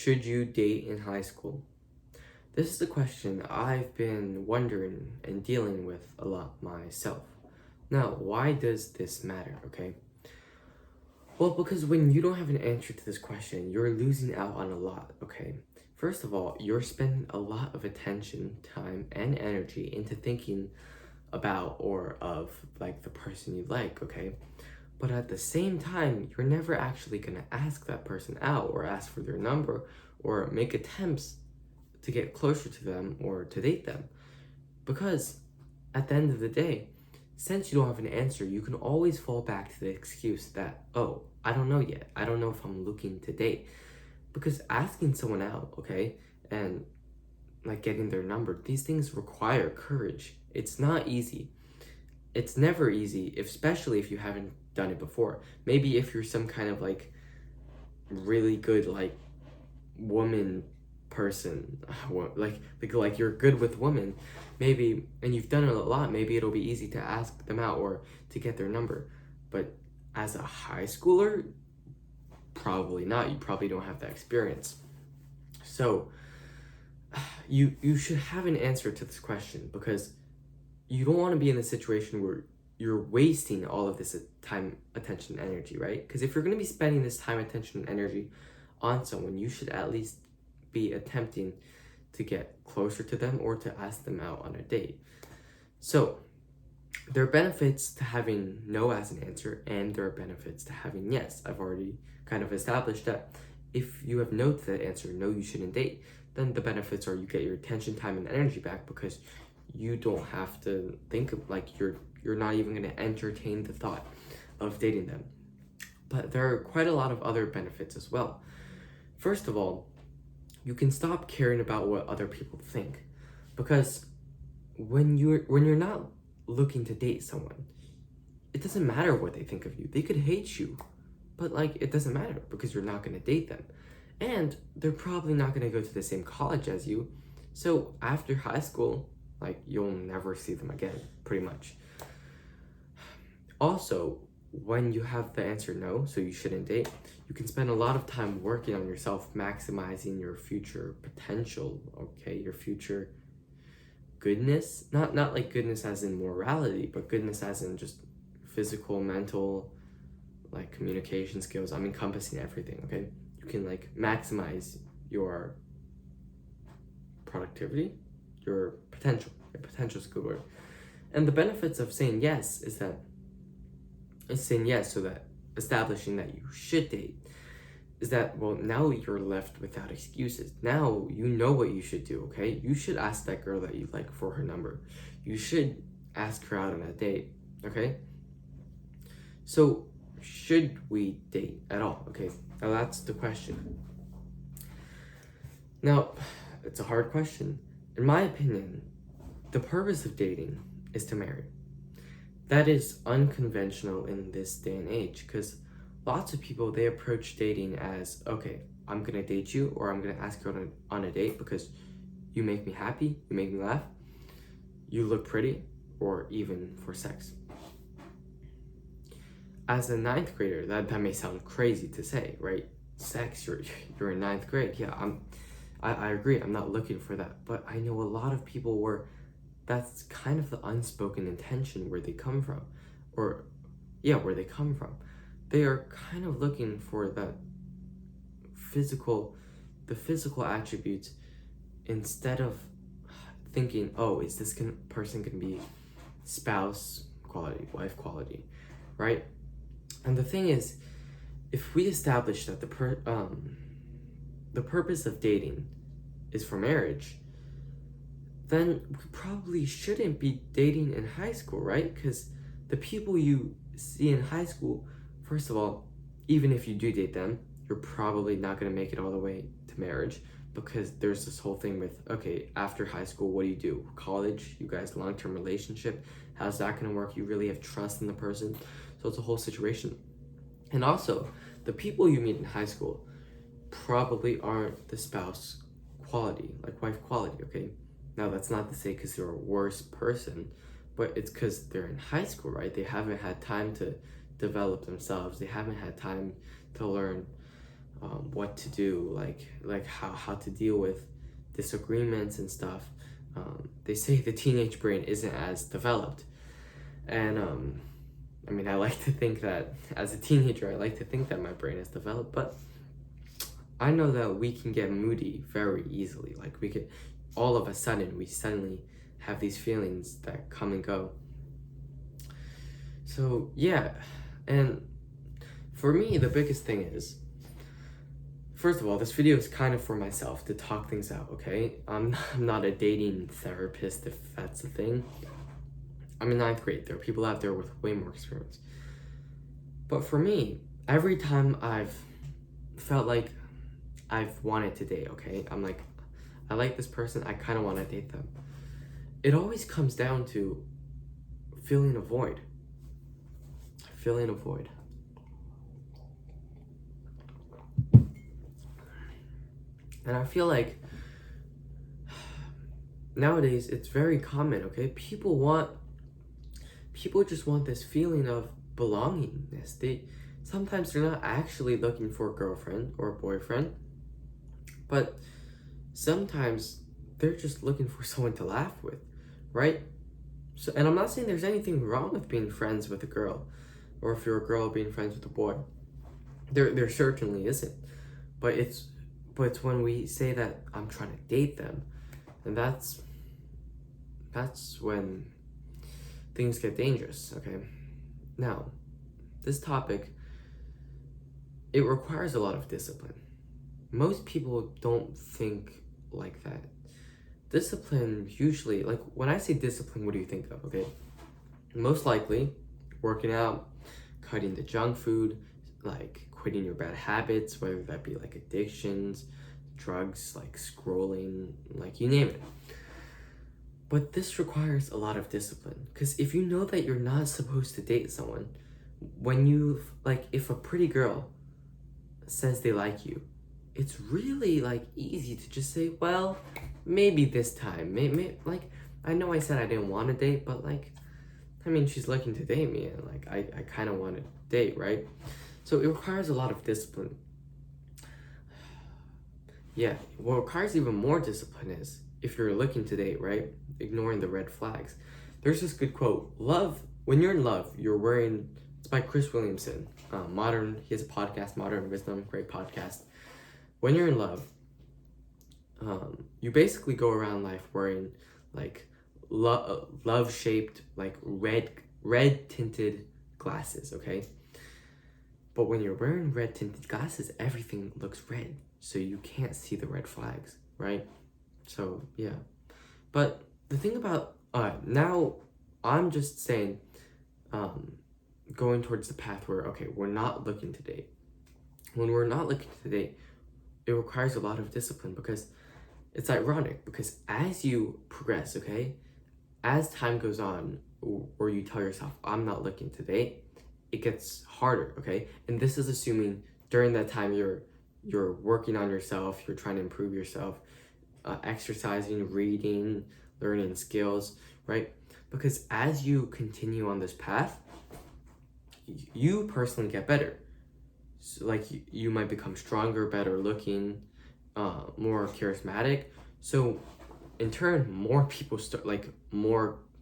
Should you date in high school? This is a question I've been wondering and dealing with a lot myself. Now, why does this matter, okay? Well, because when you don't have an answer to this question, you're losing out on a lot, okay? First of all, you're spending a lot of attention, time, and energy into thinking about or of like the person you like, okay? But at the same time, you're never actually gonna ask that person out or ask for their number or make attempts to get closer to them or to date them. Because at the end of the day, since you don't have an answer, you can always fall back to the excuse that, oh, I don't know yet. I don't know if I'm looking to date. Because asking someone out, okay, and like getting their number, these things require courage. It's not easy. It's never easy, especially if you haven't done it before. Maybe if you're some kind of like really good like woman person, like you're good with women, maybe, and you've done it a lot, maybe it'll be easy to ask them out or to get their number. But as a high schooler, probably not. You probably don't have that experience. So you should have an answer to this question, because you don't want to be in a situation where you're wasting all of this time, attention, energy, right? Because if you're going to be spending this time, attention, and energy on someone, you should at least be attempting to get closer to them or to ask them out on a date. So there are benefits to having no as an answer, and there are benefits to having yes. I've already kind of established that if you have no to that answer, no, you shouldn't date, then the benefits are you get your attention, time, and energy back, because you don't have to think of like you're not even going to entertain the thought of dating them. But there are quite a lot of other benefits as well. First of all, you can stop caring about what other people think, because when you're not looking to date someone, it doesn't matter what they think of you. They could hate you, but like it doesn't matter, because you're not going to date them, and they're probably not going to go to the same college as you. So after high school, like you'll never see them again, pretty much. Also, when you have the answer no, so you shouldn't date, you can spend a lot of time working on yourself, maximizing your future potential, okay? Your future goodness. Not like goodness as in morality, but goodness as in just physical, mental, like communication skills. I'm encompassing everything, okay? You can like maximize your productivity, your potential. Your potential is a good word. And the benefits of saying yes is that it's saying yes, so that establishing that you should date is that, well, now you're left without excuses. Now you know what you should do, okay? You should ask that girl that you like for her number. You should ask her out on a date, okay? So should we date at all, okay? Now that's the question. Now, it's a hard question. In my opinion, the purpose of dating is to marry. That is unconventional in this day and age, because lots of people, they approach dating as, okay, I'm gonna date you, or I'm gonna ask you on a date because you make me happy, you make me laugh, you look pretty, or even for sex. As a ninth grader, that may sound crazy to say, right? Sex, you're in ninth grade. Yeah, I agree, I'm not looking for that, but I know a lot of people where that's kind of the unspoken intention where they come from, or yeah, where they come from. They are kind of looking for the physical attributes, instead of thinking, oh, is this person gonna be spouse quality, wife quality, right? And the thing is, if we establish that the purpose of dating is for marriage, then we probably shouldn't be dating in high school, right? Because the people you see in high school, first of all, even if you do date them, you're probably not going to make it all the way to marriage, because there's this whole thing with, okay, after high school, what do? College, you guys, long-term relationship, how's that going to work? You really have trust in the person. So it's a whole situation. And also, the people you meet in high school probably aren't the spouse quality, like wife quality, okay? Now, that's not to say because they're a worse person, but it's because they're in high school, right? They haven't had time to develop themselves. They haven't had time to learn what to do, like how to deal with disagreements and stuff. They say the teenage brain isn't as developed, and I mean, I like to think that as a teenager, I like to think that my brain is developed, but I know that we can get moody very easily. Like we could, all of a sudden, we suddenly have these feelings that come and go. So yeah, and for me, the biggest thing is, first of all, this video is kind of for myself to talk things out, okay? I'm not a dating therapist, if that's the thing. I'm in ninth grade. There are people out there with way more experience. But for me, every time I've felt like I've wanted to date, okay? I'm like, I like this person, I kind of want to date them. It always comes down to feeling a void. Feeling a void. And I feel like nowadays it's very common, okay? People just want this feeling of belongingness. Sometimes they're not actually looking for a girlfriend or a boyfriend, but sometimes they're just looking for someone to laugh with, right? So, and I'm not saying there's anything wrong with being friends with a girl, or if you're a girl being friends with a boy. There certainly isn't. But it's when we say that I'm trying to date them, and that's when things get dangerous, okay? Now, this topic, it requires a lot of discipline. Most people don't think like that. Discipline usually, like when I say discipline, what do you think of, okay? Most likely, working out, cutting the junk food, like quitting your bad habits, whether that be like addictions, drugs, like scrolling, like you name it. But this requires a lot of discipline, because if you know that you're not supposed to date someone, when you, like, if a pretty girl says they like you, it's really like easy to just say, well, maybe this time, maybe like, I know I said I didn't want to date, but like, I mean, she's looking to date me, and like, I kind of want to date, right? So it requires a lot of discipline. Yeah, what requires even more discipline is if you're looking to date, right? Ignoring the red flags. There's this good quote: "Love, when you're in love, you're wearing." It's by Chris Williamson. He has a podcast, Modern Wisdom, great podcast. When you're in love, you basically go around life wearing like love-shaped, like red tinted glasses, okay? But when you're wearing red tinted glasses, everything looks red, so you can't see the red flags, right? So yeah, but the thing about now, I'm just saying, going towards the path where, okay, we're not looking to date. When we're not looking to date, it requires a lot of discipline, because it's ironic, because as you progress, okay, as time goes on, or you tell yourself, I'm not looking to date, it gets harder, okay? And this is assuming during that time you're working on yourself, you're trying to improve yourself, exercising, reading, learning skills, right? Because as you continue on this path, you personally get better. So like you might become stronger, better looking, more charismatic. So in turn, more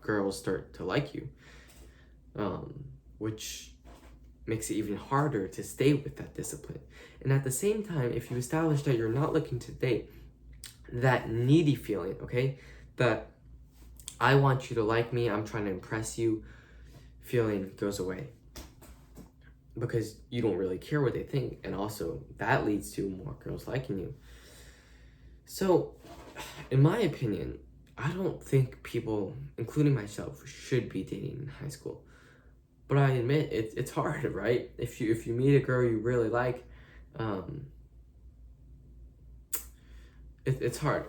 girls start to like you, which makes it even harder to stay with that discipline. And at the same time, if you establish that you're not looking to date, that needy feeling, okay, that I want you to like me, I'm trying to impress you feeling goes away, because you don't really care what they think, and also that leads to more girls liking you. So in my opinion, I don't think people, including myself, should be dating in high school. But I admit it's hard, right? If you meet a girl you really like, it's hard.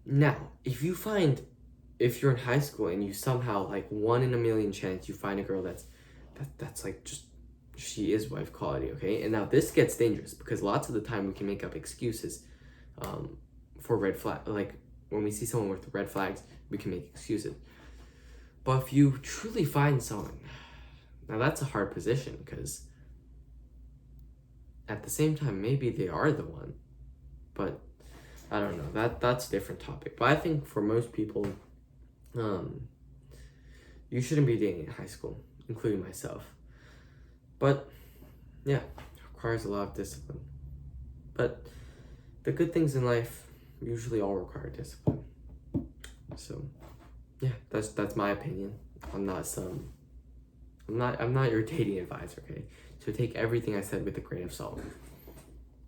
Now, if you're in high school and you somehow, like, 1 in a million chance you find a girl that's like, just, she is wife quality, okay? And now this gets dangerous, because lots of the time we can make up excuses for red flag. Like when we see someone with red flags, we can make excuses. But if you truly find someone, now that's a hard position, because at the same time, maybe they are the one. But I don't know. That's a different topic. But I think for most people, you shouldn't be dating in high school, including myself. But yeah, it requires a lot of discipline. But the good things in life usually all require discipline. So yeah, that's my opinion. I'm not your dating advisor, okay? So take everything I said with a grain of salt.